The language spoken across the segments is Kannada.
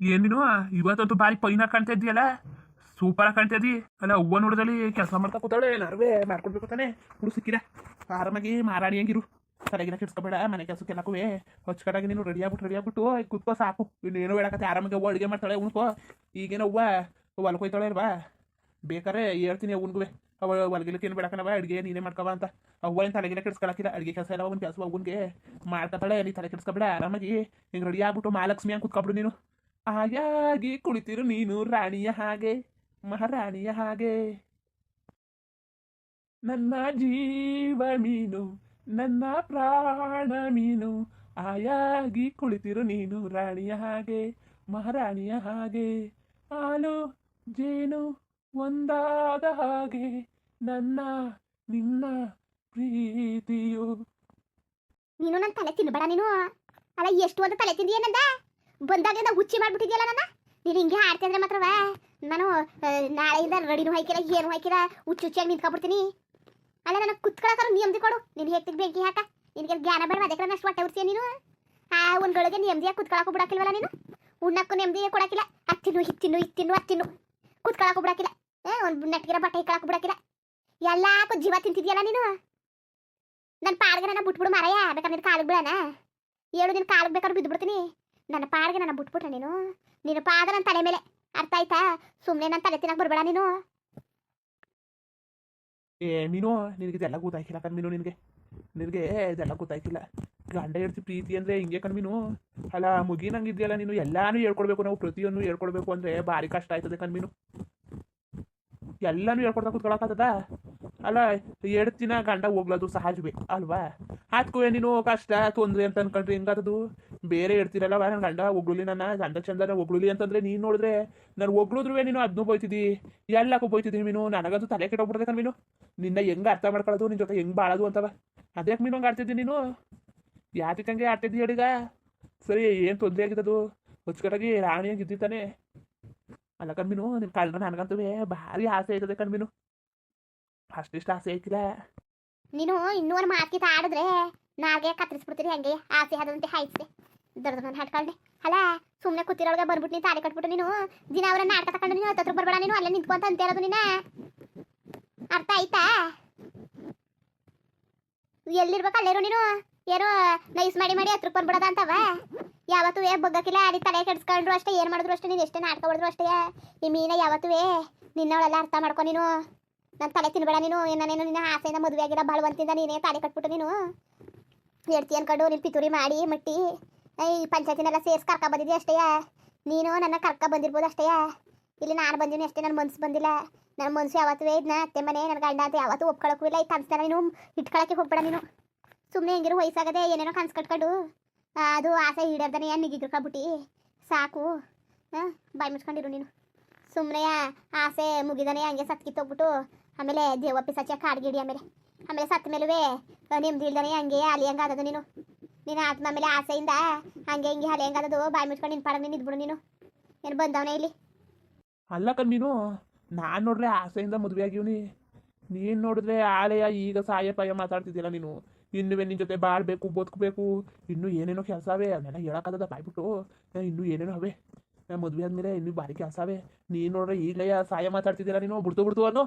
ಏನ್ ನೀನು ಇವತ್ತಂತೂ ಬಾರಿ ಪೈನ ಕಾಣ್ತಾ ಇದೆಯಲ್ಲ, ಸೂಪರ್ ಆಗಿ ಕಾಣ್ತಾ ಇದ್ದಿ. ಅಲ್ಲ ಅವ್ವ ನೋಡದಲ್ಲಿ ಕೆಲಸ ಮಾಡ್ತಾ ಕೂತಾಳೆ, ನಾರ್ವೇ ಮಾಡ್ಕೊಡ್ಬೇಕು ತಾನೆ. ಹುಡು ಸಿಕ್ಕಿರ ಆರಾಮಾಗಿ ಮಾರಾಣಿ ಹಂಗಿರು, ತಲೆಗಿನ ಕೆಡ್ಸ್ಕೊಬೇಡ. ಮನೆ ಕೆಲಸಕ್ಕೆಲ್ಲಕ್ಕೂ ಹೊಚ್ಕಟಾಗಿ ನೀನು ರೆಡಿ ಆಗ್ಬಿಟ್ಟು ಕುತ್ಕೋ ಸಾಕು. ಇನ್ನೇನು ಹೇಳಕತ್ತೆ, ಆರಾಮಾಗಿ ಅವ್ವ ಅಡುಗೆ ಮಾಡ್ತಾಳೆ ಉಣ್ಕೋ. ಈಗೇನೋ ಅವ್ವ ಹೊಲಕ್ಕೆ ಹೋಯ್ತಾಳೆ ಅಲ್ವಾ, ಬೇಕಾರೆ ಹೇಳ್ತೀನಿ ಅವ್ವನ್ಗುವೆ. ಅವ ಹೊಲಗಿಲಕ್ಕೆ ಏನು ಬೇಡಕನವ, ಅಡುಗೆ ನೀನೇ ಮಾಡ್ಕವ ಅಂತ. ಅವ್ವ ಏನು ತಲೆಗಿನ ಕೆಡ್ಸ್ಕೊಳಕ್ಕಿಲ್ಲ, ಅಡುಗೆ ಕೆಲಸ ಎಲ್ಲ ಅವ್ನ ಕೆಲಸ ಅವ್ವನ್ಗೆ ಮಾಡ್ಕೊತಾಳೆ. ನೀ ತಲೆ ಕೆಡ್ಸ್ಕೊಬೇಡ, ಆರಾಮಾಗಿ ಹಿಂಗೆ ರೆಡಿ ಆಗ್ಬಿಟ್ಟು ಮಹಾಲಕ್ಷ್ಮಿ ಹಂಗೆ ಕುತ್ಕೊಬಿಡು ನೀನು. ಆಯಾಗಿ ಕುಳಿತಿರು ನೀನು ರಾಣಿಯ ಹಾಗೆ, ಮಹಾರಾಣಿಯ ಹಾಗೆ. ನನ್ನ ಜೀವ ಮೀನು, ನನ್ನ ಪ್ರಾಣ ಮೀನು, ಆಯಾಗಿ ಕುಳಿತಿರು ನೀನು ರಾಣಿಯ ಹಾಗೆ, ಮಹಾರಾಣಿಯ ಹಾಗೆ. ಹಾಲು ಜೇನು ಒಂದಾದ ಹಾಗೆ, ನನ್ನ ನಿನ್ನ ಪ್ರೀತಿಯು. ನೀನು ನನ್ನ ತಲೆ ತಿನ್ಬೇಡ ನೀನು. ಅಲ್ಲ ಎಷ್ಟು ಅಂತ ತಲೆ ತಿಂದಿ ಏನಂದ ಬಂದಾಗಲಿಂದ ಹುಚ್ಚಿ ಮಾಡ್ಬಿಟ್ಟಿದ್ಯಲ್ಲ ನನ್ನ. ನೀನು ಹಿಂಗೆ ಆಡ್ತಾ ಇದ್ರೆ ಮಾತ್ರವ ನಾನು ನಾಳೆಯಿಂದ ರೆಡಿನೂ ಹಾಕಿಲ್ಲ ಏನು ಹಾಕಿಲ್ಲ, ಹುಚ್ಚುಚ್ಚಿಯಾಗಿ ನಿಂತ್ಕೊಬಿಡ್ತೀನಿ. ಅಲ್ಲ ನನಗೆ ಕುತ್ಕೊಳಕ್ಕಾರು ನೆಮ್ಮದಿ ಕೊಡು. ನೀನು ಹೇಳ್ತಿಗೆ ಬೆಂಕಿ ಹಾಕ, ನಿನಗೆ ಜ್ಞಾನ ಬೇಡ, ಅದಕ್ಕೆ ಅಷ್ಟು ಹೊಟ್ಟೆ ಉರ್ತೀಯ ನೀನು. ಆ ಒಂದು ಗಳಿಗೆ ನೆಮ್ಮದಿಯಾಗಿ ಕುತ್ಕೊಳಕ್ಕೂ ಬಿಡಾಕಿಲ್ವಲ್ಲ ನೀನು. ಉಣ್ಣಕ್ಕೂ ನೆಮ್ಮದಿಯಾಗಿ ಕೊಡಾಕಿಲ್ಲ. ಹತ್ತಿನ್ನು ಹಿತ್ತಿನ್ನು ಇತ್ತಿನ್ನು ಹತ್ತಿನ್ನು ಕುತ್ಕೊಳಕ್ಕೂ ಬಿಡಾಕಿಲ್ಲ. ಒಂದು ನೆಟ್ಟಿಗಿರೋ ಬಟ್ಟೆ ಇಕ್ಕಳಕ್ಕೂ ಬಿಡಾಕಿಲ್ಲ. ಎಲ್ಲಕ್ಕೂ ಜೀವ ತಿಂತಿದ್ಯಲ್ಲ ನೀನು. ನನ್ನ ಪಾಡ್ಗೆ ನನ್ನ ಬಿಟ್ಬಿಡು ಮಾರಾಯ, ಬೇಕಾದ್ರೆ ನಿನ್ನ ಕಾಲಿಗೆ ಬಿಡೋಣ ಹೇಳು. ನಿನ್ನ ಕಾಲಿಗೆ ಬೇಕಾದ್ರೆ ಬಿದ್ದು ಬಿಡ್ತೀನಿ. ನನ್ನ ಪಾಡ್ಗೆ ನನ್ನ ಬಿಟ್ಬಿಟ್ರೆ ನೀನು, ನಿನ್ನ ಪಾದ ನನ್ನ ತಲೆ ಮೇಲೆ, ಅರ್ಥ ಆಯ್ತಾ? ಸುಮ್ಮನೆ ನನ್ನ ತಲೆ ತಿನ್ನಕ್ಕೆ ಬರಬೇಡ ನೀನು. ಮೀನು ನಿನಗೆ ಇದೆಲ್ಲ ಗೊತ್ತಾಯ್ಕಿಲ್ಲ ಕಣ್ಮೀನು, ನಿನಗೆ ಇದೆಲ್ಲ ಗೊತ್ತಾಯ್ಕಿಲ್ಲ. ಗಂಡ ಹೇಳ್ತಿ ಪ್ರೀತಿ ಅಂದರೆ ಹಿಂಗೆ ಕಣ್ಮೀನು. ಅಲ್ಲ ಮುಗಿ ನಂಗಿದೆಯಲ್ಲ ನೀನು, ಎಲ್ಲಾನು ಹೇಳ್ಕೊಡ್ಬೇಕು, ನಾವು ಪ್ರತಿಯೊಂದು ಹೇಳ್ಕೊಡ್ಬೇಕು ಅಂದರೆ ಭಾರಿ ಕಷ್ಟ ಆಯ್ತದೆ ಕಣ್ಮೀನು. ಎಲ್ಲಾನು ಹೇಳ್ಕೊಡ್ತಾ ಕೂತ್ಕೊಳಕ್ಕಾಗ್ತದ? ಅಲ್ಲ ದಿನ ಗಂಡ ಹೋಗ್ಲದು ಸಹಜವೇ ಅಲ್ವಾ? ಅದಕ್ಕೂ ನೀನು ಕಷ್ಟ ತೊಂದರೆ ಅಂತ ಅನ್ಕೊಂಡ್ರೆ ಹೆಂಗಾದದು? ಬೇರೆ ಹೇಳ್ತಿರಲ್ಲವ, ನನ್ನ ಗಂಡ ಒಗ್ಳುಲಿ, ನನ್ನ ಗಂಡ ಚಂದನ ಒಗ್ಳುಲಿ ಅಂತಂದ್ರೆ ನೀನು ನೋಡಿದ್ರೆ ನಾನು ಒಗ್ಳುದ್ರೂ ನೀನು ಅದನ್ನೂ ಬೋಯ್ತಿದ್ದಿ, ಎಲ್ಲಕ್ಕೂ ಬೋಯ್ತಿದ್ದೀನಿ ಮೀನು. ನನಗಂತೂ ತಲೆ ಕೆಟ್ಟೋಗ್ಬಿಡ್ದೆ ಕಣ್ ಮೀನು. ನಿನ್ನ ಹೆಂಗೆ ಅರ್ಥ ಮಾಡ್ಕೊಳ್ಳೋದು, ನಿನ್ನ ಜೊತೆ ಹೆಂಗೆ ಬಾಳೋದು ಅಂತವ. ಅದ್ಯಾಕೆ ಮೀನು ಹಂಗೆ ಆಡ್ತಿದ್ದೀನಿ ನೀನು? ಯಾತಕ್ಕೆ ಹಂಗೆ ಆಡ್ತಿದ್ದಿ ಹೇಳಿಗ? ಸರಿ ಏನು ತೊಂದರೆ ಆಗಿದ್ದದು? ಹೊಚ್ಕಟಾಗಿ ರಾಣಿಯಾಗಿ ಇದ್ದಿತ್ತಾನೆ. ಅಲ್ಲ ಕಣ್ಮೀನು, ನಿನ್ನ ಕಳ್ಳ ನನಗಂತೂ ಭಾರಿ ಆಸೆ ಆಯ್ತದೆ ಕಣ್ಮೀನು. ಅಷ್ಟಿಷ್ಟು ಆಸೆ ಐತಿಲ್ಲ ನೀನು. ಇನ್ನೂ ಒಂದು ಮಾತ್ಕಿತ ಆಡಿದ್ರೆ ನಾಗೆ ಕತ್ತರಿಸ್ಬಿಡ್ತೀರಿ. ಹಂಗೆ ಆಸೆ ಆದಂತೆ ಹಾಯ್ಸಿದೆ ದೊಡ್ಡ ನನ್ನ ಹಟ್ಕೊಂಡೆ. ಅಲ್ಲ ಸುಮ್ಮನೆ ಕೂತಿರೋಳಗೆ ಬಂದ್ಬಿಟ್ಟು ನೀನು ತಾಳಿ ಕಟ್ಬಿಟ್ಟು ನೀನು ದಿನ ಅವರನ್ನ ನಾಟಕ ತಗೊಂಡು ನೀನು ಹತ್ರ ಬರಬೇಡ ನೀನು. ಅಲ್ಲೇ ನಿಂತ್ಕೊಂತ ಅಂತ ಇರೋದು ನೀನು, ಅರ್ಥ ಆಯ್ತಾ? ಎಲ್ಲಿರ್ಬೇಕು ಅಲ್ಲೇರು ನೀನು. ಏನೋ ನೈಸ್ ಮಾಡಿ ಮಾಡಿ ಹತ್ರಕ್ಕೆ ಬಂದ್ಬಿಡೋದ ಅಂತವ. ಯಾವತ್ತೂ ಬಗ್ಗಕ್ಕಿಲ್ಲ, ಅಡಿ ತಲೆ ಕೆಡ್ಸ್ಕೊಂಡ್ರು ಅಷ್ಟೇ, ಏನು ಮಾಡಿದ್ರು ಅಷ್ಟೇ, ನೀನು ಎಷ್ಟೇ ನಾಟಕ ಹೊಡೆದ್ರು ಅಷ್ಟೇ. ಈ ಮೀನ ಯಾವತ್ತೂ ನಿನ್ನವಳೆಲ್ಲ ಅರ್ಥ ಮಾಡ್ಕೊ ನೀನು. ನನ್ನ ತಲೆ ತಿನ್ಬೇಡ ನೀನು. ಏನೇನು ನಿನ್ನ ಆಸೆಯಿಂದ ಮದುವೆ ಆಗಿರೋ ಬಾಳುವಂತಿಂದ ನೀನೇ ತಾಳಿ ಕಟ್ಬಿಟ್ಟು ನೀನು ಹೇಳ್ತಿ ಅನ್ಕೊಂಡು ನೀನು ಪಿತೂರಿ ಮಾಡಿ ಮಟ್ಟಿ ಈ ಪಂಚಾಯತಿನೆಲ್ಲ ಸೇರಿಸಿ ಕರ್ಕ ಬಂದಿದ್ದೆ ಅಷ್ಟೇ. ನೀನು ನನ್ನ ಕರ್ಕ ಬಂದಿರ್ಬೋದು ಅಷ್ಟೇ. ಇಲ್ಲಿ ನಾನು ಬಂದಿನಿ ಅಷ್ಟೇ, ನನ್ನ ಮನ್ಸು ಬಂದಿಲ್ಲ. ನನ್ನ ಮನ್ಸು ಯಾವತ್ತೂ ಇದನ್ನ ಅತ್ತೆ ಮನೆ ನನ್ನ ಗಂಡ ಅಂತ ಯಾವತ್ತೂ ಒಪ್ಕೊಳಕ್ಕೂ ಇಲ್ಲ. ಈ ಕನ್ಸ್ತಾನ ನೀನು ಇಟ್ಕೊಳಕ್ಕೆ ಹೋಗ್ಬೇಡ ನೀನು. ಸುಮ್ಮನೆ ಹೆಂಗಿರು ವಯಸ್ಸಾಗದೆ ಏನೇನೋ ಕನ್ಸು ಕಟ್ಕೊಂಡು ಅದು ಆಸೆ ಈಡೇರ್ದಾನೆ ನಿಗಿರ್ಕೊಬಿಟ್ಟು ಸಾಕು. ಬಾಯಿ ಮುಚ್ಕೊಂಡಿರು ನೀನು. ಸುಮ್ಮನೆ ಆಸೆ ಮುಗಿದಾನೆ ಹಂಗೆ ಸತ್ಕಿತ್ತೋಗ್ಬಿಟ್ಟು ಆಮೇಲೆ ದೇವಪ್ಪಿ ಸಚ್ಚ ಕಾಡ್ಗಿಡಿ, ಆಮೇಲೆ ಸತ್ತ ಮೇಲುವೆ ನೆಮ್ಮದಿ ಇಲ್ದಾನೆ ಹಂಗೆ ಅಲ್ಲಿ ಹೆಂಗಾದದು ನೀನು. ನೀನು ಆತ್ಮ ಮೇಲೆ ಆಸೆಯಿಂದ ಹಂಗೆ ಹಿಂಗೆ ಹಲೆ ಹೆಂಗಾದದು. ಬಾಯಿ ಮುಚ್ಕೊಂಡು ನಿನ್ನ ಪಾಡ ನೀನು ಇದ್ಬಿಡು ನೀನು. ಏನು ಬಂದವನೇ ಇಲ್ಲಿ? ಅಲ್ಲ ಕಣ್ಮೀನು, ನಾನು ನೋಡ್ರೆ ಆಸೆಯಿಂದ ಮದುವೆ ಆಗಿವ್ನಿ, ನೀನು ನೋಡಿದ್ರೆ ಆಳೆಯ ಈಗ ಸಾಯ ಪಾಯ ಮಾತಾಡ್ತಿದ್ದಿಲ್ಲ ನೀನು. ಇನ್ನುವೇ ನಿನ್ನ ಜೊತೆ ಬಾಳ್ಬೇಕು ಬದುಕಬೇಕು, ಇನ್ನೂ ಏನೇನೋ ಕೆಲಸ ಅವೇ, ಅವನ್ನೆಲ್ಲ ಹೇಳೋಕ್ಕಾಗದ ಬಾಯ್ಬಿಟ್ಟು. ಇನ್ನೂ ಏನೇನೋ ಅವೇ ಮದುವೆ ಆದಮೇಲೆ ಇನ್ನೂ ಭಾರಿ ಕೆಲಸ ಅವೇ. ನೀನು ನೋಡ್ರೆ ಈಗಲೇ ಸಾಯ ಮಾತಾಡ್ತಿದ್ದಿಲ್ಲ ನೀನು, ಬಿಡ್ತು ಅನ್ನೋ.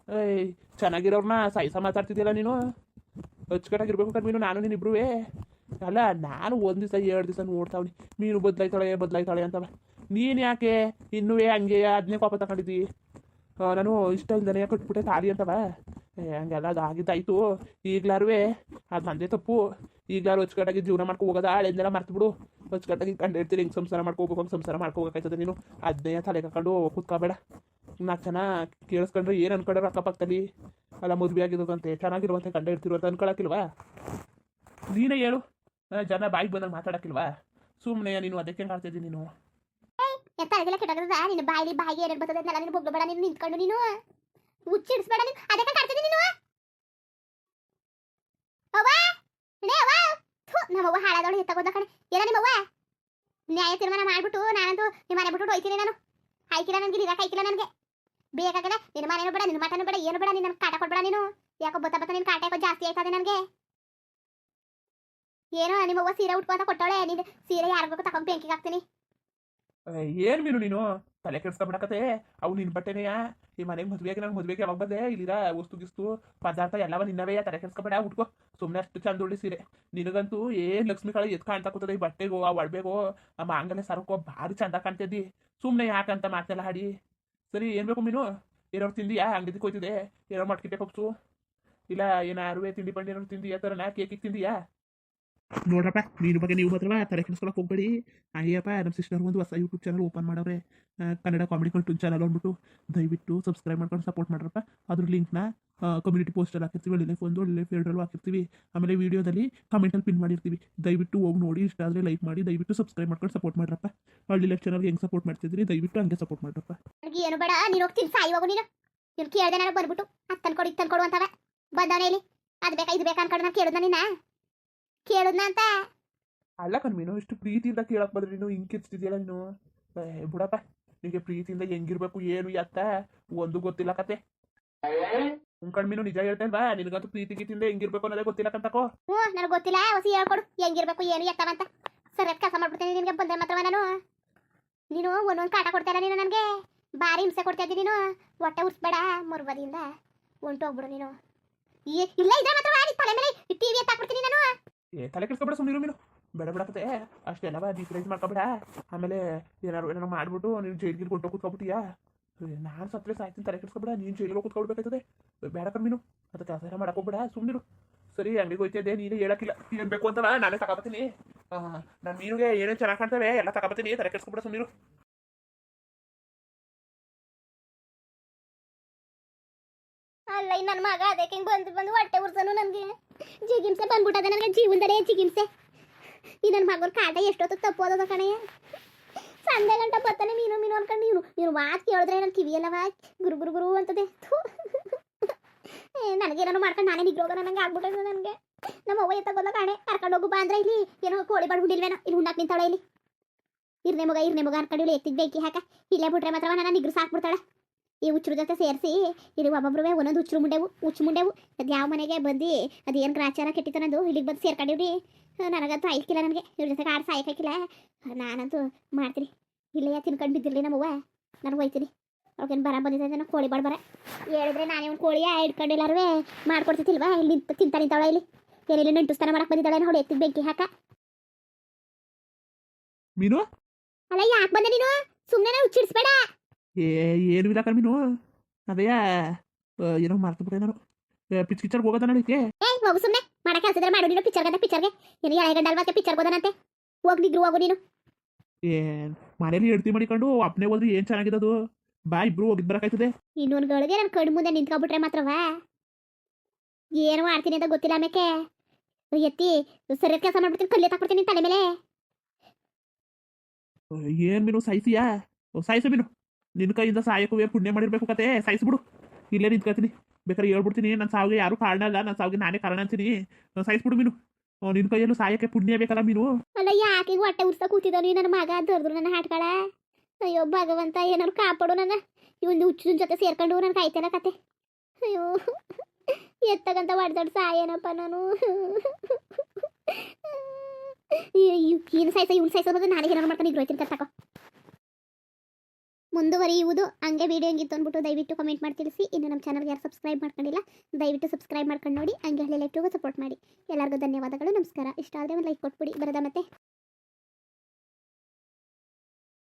ಏಯ್ ಚೆನ್ನಾಗಿರೋರ್ನ ಸಾಯಿಸ ಮಾತಾಡ್ತಿದ್ದಿಲ್ಲ ನೀನು. ಅಚ್ಚುಕಟ್ಟಾಗಿರ್ಬೇಕು ಕಣ್ಮೀನು ನಾನು ನೀನು ಇಬ್ರೂ. ಅಲ್ಲ ನಾನು ಒಂದು ದಿವಸ 2 ದಿವಸ ನೋಡ್ತಾವ್ನಿ ಮೀನು ಬದಲಾಯ್ತಾಳೆ ಅಂತವ. ನೀನು ಯಾಕೆ ಇನ್ನೂ ಹಂಗೆ ಅದನ್ನೇ ಪಾಪ ತಗೊಂಡಿದ್ದಿ? ನಾನು ಇಷ್ಟ ಇಲ್ದಾನೆ ಕಟ್ಬಿಟ್ಟೆ ತಾಳಿ ಅಂತವ. ಹಂಗೆಲ್ಲ ಅದು ಆಗಿದ್ದಾಯ್ತು. ಈಗ್ಲಾರು ಅದು ನಂದೇ ತಪ್ಪು. ಈಗ್ಲಾರು ಅಚ್ಚುಕಟ್ಟಾಗಿ ಜೀವನ ಮಾಡ್ಕೊ ಹೋಗೋದ ಹಳೆದೆಲ್ಲ ಮರ್ತು ಬಿಡು. ಅಚ್ಚುಕಟ್ಟಾಗಿ ಕಂಡಿರ್ತೀರಿ ಹಿಂಗೆ ಸಂಸಾರ ಮಾಡ್ಕೋಬೇಕು, ಹಂಗೆ ಸಂಸಾರ ಮಾಡ್ಕೋಬೇಕಾಯ್ತದೆ ನೀನು. ಅದನ್ನೇ ತಲೆ ಕಕೊಂಡು ಕೂತ್ಕೋಬೇಡ. 4 ಜನ ಕೇಳಿಸ್ಕೊಂಡ್ರೆ ಏನು ಅನ್ಕೊಂಡ್ರೆ ಅಕ್ಕಪಕ್ಕದಲ್ಲಿ ಅಲ್ಲ ಮದುವೆ ಆಗಿರೋದಂತೆ ಚೆನ್ನಾಗಿರುವಂತೆ ಗಂಡ ಇರ್ತಿರುವಂತ ಅನ್ಕೊಳಕ್ಕಿಲ್ವಾ? ನೀನೇ ಹೇಳು, ಜನ ಬಾಯಿಗೆ ಬಂದಾಗ ಮಾತಾಡಕ್ಕಿಲ್ವಾ? ಸುಮ್ಮನೆ ನೀನು ಅದಕ್ಕೆ ಕಾಡ್ತಿದ್ದೀನಿ ನೀನು. ತಲೆಗೆಲ್ಲ ಕೆಟ್ಟಾಗದ ನಿನ್ನ ಬಾಯಿಗೆ ಏನೇನು ಬರ್ತದೆ ಅದನ್ನೆಲ್ಲ ನೀನು ಬೊಗ್ಬೇಡ. ನೀನು ನಿಂತ್ಕೊಂಡು ನೀನು ಹುಚ್ಚಿಡಿಸ್ಬೇಡ ನೀನು. ಅದಕ್ಕೆ ಕಾಡ್ತಿದ್ದೀನಿ ನೀನು. ಅವ್ವ ನಡೆ ಅವ್ವ. ನಮ್ಮವ್ವ ಹಾಳಾದವಳು ಎತ್ತಗೋದ ಕಣೆ. ಏನ ನಿಮ್ಮವ್ವ ನ್ಯಾಯ ತೀರ್ಮಾನ ಮಾಡ್ಬಿಟ್ಟು ನಾನಂತೂ ನಿಮ್ಮ ಮನೆ ಬಿಟ್ಟು ಹೋಯ್ತೀನಿ. ನಾನು ಆಯ್ಕಿಲ್ಲ, ನನಗೆ ಇರಕ್ಕೆ ಆಯ್ಕಿಲ್ಲ. ನನಗೆ ಬೇಕಾಗಲ್ಲ ನಿನ್ನ ಮನೇನೂ ಬೇಡ, ನಿನ್ನ ಮಟನೂ ಬೇಡ, ಏನು ಬೇಡ. ನೀನು ನನಗೆ ಕಾಟ ಕೊಡ್ಬೇಡ ನೀನು. ಯಾಕೋ ಬತ್ತ ನಿನ್ನ ಕಾಟ ಯಾಕೋ ಜಾಸ್ತಿ ಆಯ್ತದೆ ನನಗೆ. ಏನೋ ನಿಮ್ಮವ್ವ ಸೀರೆ ಉಟ್ಕೊಂತ ಕೊಟ್ಟವಳೆ, ನೀನು ಸೀರೆ ಯಾರಿಗೂ ತಗೊಂಡು ಬೆಂಕಿಗೆ ಹಾಕ್ತೀನಿ. ಏನ್ ಮೀನು ನೀನು ತಲೆ ಕೆಡ್ಸ್ಕೊಬಿಡಕತೆ ಅವು ನಿನ್ ಬಟ್ಟೆನೆಯಾ ಈ ಮನೆಗೆ ಮದ್ವೆಗೆ ನಂಗೆ ಮದ್ವೆಗೆ ಯಾವಾಗ ಬಂದೆ ಇಲ್ಲಿರ ವಸ್ತು ಗಿಸ್ತು ಪದಾರ್ಥ ಎಲ್ಲವ ನಿನ್ನವೇ ತಲೆ ಕೆಡ್ಸ್ಕೊಬೇಡ ಉಟ್ಕೋ ಸುಮ್ಮನೆ ಅಷ್ಟು ಚಂದ ಉಳ್ಳಿ ಸೀರೆ ನಿನಗಂತೂ ಏನ್ ಲಕ್ಷ್ಮಿ ಕಳೆ ಎತ್ ಕಾಣ್ತಾ ಕೂತದೆ ಈ ಬಟ್ಟೆಗೋ ಆ ಒಡ್ಬೇಗೋ ಆ ಮಾಂಗಲ್ಯ ಸರಕೋ ಭಾರಿ ಚಂದ ಕಾಣ್ತಿದ್ದಿ ಸುಮ್ಮನೆ ಯಾಕಂತ ಮಾತೆಲ್ಲ ಹಾಡಿ ಸರಿ ಏನ್ ಬೇಕು ಮೀನು ಏನಾರು ತಿಂದಿಯಾ ಅಂಗಡಿಗೆ ಹೋಯ್ತಿದೆ ಏನಾರು ಮಟ್ಕಿಟ್ಟೆ ಹೋಗ್ಸು ಇಲ್ಲ ಏನಾರು ತಿಂಡಿ ಪಂಡಿ ಏನಾರು ತಿಂದಿಯಾ ತರನ ಕೇಕಿಗೆ ತಿಂದಿಯಾ ನೋಡ್ರಪ್ಪ ನೀನು ಬಗ್ಗೆ ನೀವು ಮಾತ್ರವ ತಲೆ ಕೆಡಿಸ್ಕೊಳಕ್ಕೆ ಹೋಗ್ಬೇಡಿ ಅಯ್ಯಪ್ಪ ನಮ್ಮ ಸಿಸ್ಟರ್ ಒಂದು ಹೊಸ ಯೂಟ್ಯೂಬ್ ಚಾನಲ್ ಓಪನ್ ಮಾಡವ್ರೆ ಕನ್ನಡ ಕಾಮಿಡಿ ಕಂಟೆಂಟ್ ಚಾನಲ್ ಅಂದ್ಬಿಟ್ಟು ದಯವಿಟ್ಟು ಸಬ್ಸ್ಕ್ರೈಬ್ ಮಾಡ್ಕೊಂಡು ಸಪೋರ್ಟ್ ಮಾಡ್ರಪ್ಪ ಅದ್ರ ಲಿಂಕ್ನ ಕಮ್ಯುನಿಟಿ ಪೋಸ್ಟಲ್ಲಿ ಹಾಕಿರ್ತೀವಿ ಒಳ್ಳೆ ಲೈಫ್ ಒಂದು ಒಳ್ಳೆ ಫೇವ್ರಲ್ಲೂ ಹಾಕಿರ್ತೀವಿ ಆಮೇಲೆ ವೀಡಿಯೋದಲ್ಲಿ ಕಮೆಂಟಲ್ಲಿ ಪಿನ್ ಮಾಡಿರ್ತೀವಿ ದಯವಿಟ್ಟು ಹೋಗಿ ನೋಡಿ ಇಷ್ಟ ಆದರೆ ಲೈಕ್ ಮಾಡಿ ದಯವಿಟ್ಟು ಸಬ್ಸ್ಕ್ರೈಬ್ ಮಾಡ್ಕೊಂಡು ಸಪೋರ್ಟ್ ಮಾಡ್ರಪ್ಪ ಒಳ್ಳೆ ಲೈಫ್ ಚಾನಲ್ಗೆ ಹೆಂಗೆ ಸಪೋರ್ಟ್ ಮಾಡ್ತಿದ್ರಿ ದಯವಿಟ್ಟು ಹಂಗೆ ಸಪೋರ್ಟ್ ಮಾಡ್ರಪ್ಪ ನನಗೆ ಏನು ಬೇಡ ನೀನು ಹೋಗ್ತೀನಿ ಸಾಯುವಾಗ ನೀನು ಕೇಳ್ದೆ ನಾನು ಬಂದ್ಬಿಟ್ಟು ಅದು ತಂದ್ಕೊಡು ಇದು ತಂದ್ಕೊಡು ಅಂತವೆ ಬಂದವನೇ ಇಲ್ಲಿ ಅದು ಬೇಕಾ ಇದು ಬೇಕಾ ಅನ್ಕೊಂಡು ನಾನು ಕೇಳಿದ್ನ ನಿನ್ನ ಕೇಳಿದ್ನ ಅಂತ ಅಲ್ಲ ಕಣ್ಮೀನು ಇಷ್ಟು ಪ್ರೀತಿಯಿಂದ ಕೇಳಕ್ ಬಂದ್ರೆ ನೀನು ಹಿಂಗೆ ಕಿರ್ಸ್ತಿದ್ಯಲ್ಲ ನೀನು ಬಿಡಪ್ಪ ನಿಮಗೆ ಪ್ರೀತಿಯಿಂದ ಹೆಂಗಿರ್ಬೇಕು ಏನು ಎತ್ತ ಒಂದು ಗೊತ್ತಿಲ್ಲ ಕತೆ ಕಣ್ಮೀನು ನಿಜ ಹೇಳ್ತೇನ್ವಾ ನಿನಗಂತೂ ಪ್ರೀತಿ ಗೀತಿಯಿಂದ ಹೆಂಗಿರ್ಬೇಕು ಅನ್ನೋದೇ ಗೊತ್ತಿಲ್ಲ ಕಂತಕೋ ನನಗೆ ಗೊತ್ತಿಲ್ಲ ಹೊಸಿ ಹೇಳ್ಕೊಡು ಹೆಂಗಿರ್ಬೇಕು ಏನು ಎತ್ತವಂತ ಸರಿಯಾಗಿ ಕೆಲಸ ಮಾಡ್ಬಿಡ್ತೀನಿ ನಿನಗೆ ಬಂದೆ ಮಾತ್ರವ ನಾನು ನೀನು ಒಂದೊಂದು ಕಾಟ ಕೊಡ್ತಾ ಇಲ್ಲ ನೀನು ನನಗೆ ಭಾರಿ ಹಿಂಸೆ ಕೊಡ್ತಾ ಇದ್ದೀನಿ ನೀನು ಹೊಟ್ಟೆ ಉರ್ಸ್ಬೇಡ ಮರುಬದಿಯಿಂದ ಹೊಂಟು ಹೋಗ್ಬಿಡು ನೀನು ಇಲ್ಲ ಇದ್ರೆ ಮಾತ್ರ ತಲೆ ಮೇಲೆ ಟಿವಿ ಎತ್ತಾಕ್ಬಿಡ್ತೀನಿ ನಾನು ತಲೆ ಕೆಡ್ಸ್ಕೊಬೇಡ ಸುಮ್ಮನಿರು ಮೀನು ಬೇಡ ಬಿಡಕತ್ತೆ ಅಷ್ಟೆಲ್ಲವ ಡಿಫ್ರೆನ್ಸ್ ಮಾಡ್ಕೊಬೇಡ ಆಮೇಲೆ ಏನಾರು ಮಾಡ್ಬಿಟ್ಟು ನೀನು ಜೈಲ್ಗೆ ಕೊಟ್ಟು ಕೂತ್ಕೊಬಿಟ್ಟಿಯಾ ನಾನು ಸತ್ತರೆ ಸಾಯ್ತೀನಿ ತಲೆ ಕೆಡ್ಸ್ಕೊಬೇಡ ನೀನು ಜೈಲಿಗೆ ಕೂತ್ಕೊಳ್ಬೇಕಾಯ್ತದೆ ಬೇಡ ಕಣ್ಮೀನು ಅದು ಕೆಲಸ ಎಲ್ಲ ಮಾಡಕ್ ಹೋಗ್ಬೇಡ ಸುಮ್ಮನಿರು ಸರಿ ಅಂಗಡಿಗೆ ಹೋಯ್ತಿದ್ದೆ ನೀನು ಹೇಳಕ್ಕಿಲ್ಲ ಏನ್ ಬೇಕು ಅಂತಲ್ಲ ನಾನೇ ತಗೋಬತ್ತೀನಿ ನಾನು ಮೀನಿಗೆ ಏನೇನು ಚೆನ್ನಾಗಿ ಕಾಣ್ತವೆ ಎಲ್ಲ ತಗೋಬತ್ತೀನಿ ತಲೆ ಕೆಡ್ಸ್ಕೊಬೇಡ ಸುಮ್ಮನಿರು ಅಲ್ಲ ನನ್ನ ಮಗ ಅದಕ್ಕೆ ಬಂದು ಬಂದು ಹೊಟ್ಟೆ ಉರ್ಸನು ನನಗೆ ಜಿಗಿಮ್ಸೆ ಬಂದ್ಬಿಟ್ಟದ ನನಗೆ ಜೀವನದಲ್ಲೇ ಜಿಗಿಮ್ಸೆ ಈ ನನ್ನ ಮಗನ ಕಾಟ ಎಷ್ಟೊತ್ತು ತಪ್ಪೋದ ಕಣೆಯ ಸಂಡೆ ಗಂಟ ಬರ್ತಾನೆ ಮೀನು ಮೀನು ಅನ್ಕೊಂಡು ನೀನು ಮಾತು ಕೇಳಿದ್ರೆ ನನ್ನ ಕಿವಿಯಲ್ಲವ ಗುರು ಗುರು ಗುರು ಅಂತದೆ ನನಗೇನೋ ಮಾಡ್ಕೊಂಡು ನಾನೇ ನಿಗ್ರೋಗ ನನಗೆ ಆಗ್ಬಿಟ್ಟದ ನನಗೆ ನಮ್ಮ ಅವ್ವ ಎತ್ತಗೋದ ಕಾಣೆ ಕರ್ಕೊಂಡು ಹೋಗು ಬಾ ಅಂದ್ರೆ ಇಲ್ಲಿ ಏನೋ ಕೋಳಿ ಬಡ್ಬಿಟ್ಟಿಲ್ವೇನೋ ಇಲ್ಲಿ ಹುಣ್ಣಾಕ್ ನಿಂತಾಳೆ ಇಲ್ಲಿ ಇರ್ನೆ ಮಗ ಅನ್ಕೊಂಡು ಇಲ್ಲಿ ಎತ್ತಿದ್ ಬೇಕಿ ಹಾಕ ಇಲ್ಲೇ ಬಿಟ್ರೆ ಮಾತ್ರ ನನ್ನ ನಿಗ್ರು ಸಾಕ್ಬಿಡ್ತಾಳೆ ಈ ಹುಚ್ಚರು ಜೊತೆ ಸೇರಿಸಿ ಇಲ್ಲಿ ಒಬ್ಬೊಬ್ರು ಒಂದೊಂದು ಹುಚ್ಚು ಮುಂಡೆವು ಅದು ಯಾವ ಮನೆಗೆ ಬಂದು ಅದು ಏನು ಗ್ರಾಚಾರ ಕೆಟ್ಟಿತ್ತನದು ಇಲ್ಲಿಗೆ ಬಂದು ಸೇರ್ಕೊಂಡಿವ್ರಿ ನನಗಂತೂ ಆಯ್ಕಿಲ್ಲ ನನಗೆ ಇವ್ರ ಜೊತೆಗೆ ಆರು ಸಾಯಕಾಕಿಲ್ಲ ನಾನಂತೂ ಮಾಡ್ತೀನಿ ಇಲ್ಲೇ ತಿನ್ಕೊಂಡು ಬಿದ್ದಿರಲಿ ನಮ್ಮವ್ವ ನಾನು ಹೋಯ್ತೀನಿ ಅವ್ರಿಗೇನು ಬರ ಬಂದಿದ್ದೆ ನಾನು ಕೋಳಿ ಬರ ಹೇಳಿದ್ರೆ ನಾನೇ ಒಂದು ಕೋಳಿಯ ಇಟ್ಕೊಂಡು ಎಲ್ಲಾರು ಮಾಡ್ಕೊಡ್ತಿಲ್ವಾ ಇಲ್ಲಿ ತಿಂತಾ ನಿಂತಾಳೆ ಇಲ್ಲಿ ಏನಿಲ್ಲ ನಂಟುಸ್ತಾನ ಮಾಡಕ್ಕೆ ಬಂದಿದ್ದಾಳೆ ನೋಡಿ ಎತ್ತಿದ ಬೆಂಕಿ ಹಾಕ ಮೀನು ಅಲ್ಲ ಯಾಕೆ ಬಂದೆ ನೀನು ಸುಮ್ಮನೆ ಹುಚ್ಚಿಡ್ಸ್ಬೇಡ ಏನು ಇಲ್ಲ ಕಣ್ಮೀನು ಅದೇಯಾ ಏನೋ ಮಾಡ್ತು ಬಿಟ್ಟೆ ನಾನು ಪಿಕ್ಚರ್ಗೆ ಹೋಗೋದ ನಡೀಕೆ ಹೋಗು ಸುಮ್ಮನೆ ಮಾಡಕ್ಕೆ ಹಸಿದ್ರೆ ಮಾಡು ನೀನು ಪಿಕ್ಚರ್ಗೆ ಏನು ಎಳೆಗಂಡಲ್ ಮತ್ತೆ ಪಿಕ್ಚರ್ಗೆ ಹೋದನಂತೆ ಹೋಗ್ಲಿದ್ರು ಹೋಗು ನೀನು ಮನೇಲಿ ಹೆಡ್ತಿ ಮಾಡಿಕೊಂಡು ಅಪ್ಪನೇ ಹೋದ್ರೆ ಏನು ಚೆನ್ನಾಗಿರೋದು ಬಾ ಇಬ್ರು ಹೋಗಿದ್ ಬರಕಾಯ್ತದೆ ಇನ್ನೊಂದು ಗಳಿಗೆ ನನ್ನ ಕಣ್ಣು ಮುಂದೆ ನಿಂತ್ಕೊಬಿಟ್ರೆ ಮಾತ್ರವಾ ಏನು ಮಾಡ್ತೀನಿ ಅಂತ ಗೊತ್ತಿಲ್ಲ ಆಮೇಕೆ ಎತ್ತಿ ಸರಿಯಾದ ಕೆಲಸ ಮಾಡ್ಬಿಡ್ತೀನಿ ಕಲ್ಲೆ ತಾಕ್ಬಿಡ್ತೀನಿ ತಲೆ ಮೇಲೆ ಏನು ಮೀನು ಸಾಯಿಸಿಯಾ ಸಾಯಿಸು ಮೀನು ನಿನ್ನ ಕೈಯಿಂದ ಸಾಯಕ್ಕೂ ಪುಣ್ಯ ಮಾಡಿರ್ಬೇಕು ಕತೆ ಸಾಯಿಸ್ಬಿಡು ಇಲ್ಲೇ ನಿಂತ್ಕೊತೀನಿ ಬೇಕಾದ್ರೆ ಹೇಳ್ಬಿಡ್ತೀನಿ ನನ್ನ ಸಾವಿಗೆ ಯಾರು ಕಾರಣ ಅಲ್ಲ ನನ್ನ ಸಾವಿಗೆ ನಾನೇ ಕಾರಣ ಅಂತೀನಿ ಸಾಯಿಸ್ಬಿಡು ಮೀನು ನಿನ್ನ ಕೈಯಲ್ಲೂ ಸಾಯಕ್ಕೆ ಪುಣ್ಯ ಬೇಕಲ್ಲ ಮೀನು ಅಲ್ಲ ಯಾಕೆ ಹೊಟ್ಟೆ ಉರ್ಸ ಕೂತಿದ್ದೋ ನೀ ನನ್ನ ಮಗ ದೊಡ್ರು ನನ್ನ ಹಾಟ್ಗಳ ಅಯ್ಯೋ ಭಗವಂತ ಏನಾರು ಕಾಪಾಡು ನನ್ನ ಇವೊಂದು ಹುಚ್ಚಿನ ಜೊತೆ ಸೇರ್ಕೊಂಡು ನನ್ನ ಕಾಯ್ತೇನ ಕತೆ ಅಯ್ಯೋ ಎತ್ತಗಂತ ಹೊಡೆದಾಡು ಸಾಯೇನಪ್ಪ ನಾನು ಏನು ಸಾಯ್ಸ ಇವ್ನು ಸಾಯ್ಸೋದು ನಾನೇ ಏನಾರು ಮಾಡ್ಕೊಂಡು ಇಗ್ರೋಯ್ತೀನಿ ಕತ್ತಾಕೋ ಮುಂದುವರಿಯುವುದು ಹಂಗೆ ವಿಡಿಯೋ ಹೆಂಗಿತ್ತು ಅಂದ್ಬಿಟ್ಟು ದಯವಿಟ್ಟು ಕಮೆಂಟ್ ಮಾಡಿ ತಿಳಿಸಿ ಇನ್ನು ನಮ್ಮ ಚಾನಲ್ಗೆ ಯಾರು ಸಬ್ಸ್ಕ್ರೈಬ್ ಮಾಡ್ಕೊಂಡಿಲ್ಲ ದಯವಿಟ್ಟು ಸಬ್ಸ್ಕ್ರೈಬ್ ಮಾಡ್ಕೊಂಡು ನೋಡಿ ಹಂಗೆ ಹಳ್ಳಿ ಲೈಟ್ಗೂ ಸಪೋರ್ಟ್ ಮಾಡಿ ಎಲ್ಲರಿಗೂ ಧನ್ಯವಾದಗಳು ನಮಸ್ಕಾರ ಇಷ್ಟ ಆದರೆ ಒಂದು ಲೈಕ್ ಕೊಟ್ಬಿಡಿ ಬರೋದ ಮತ್ತೆ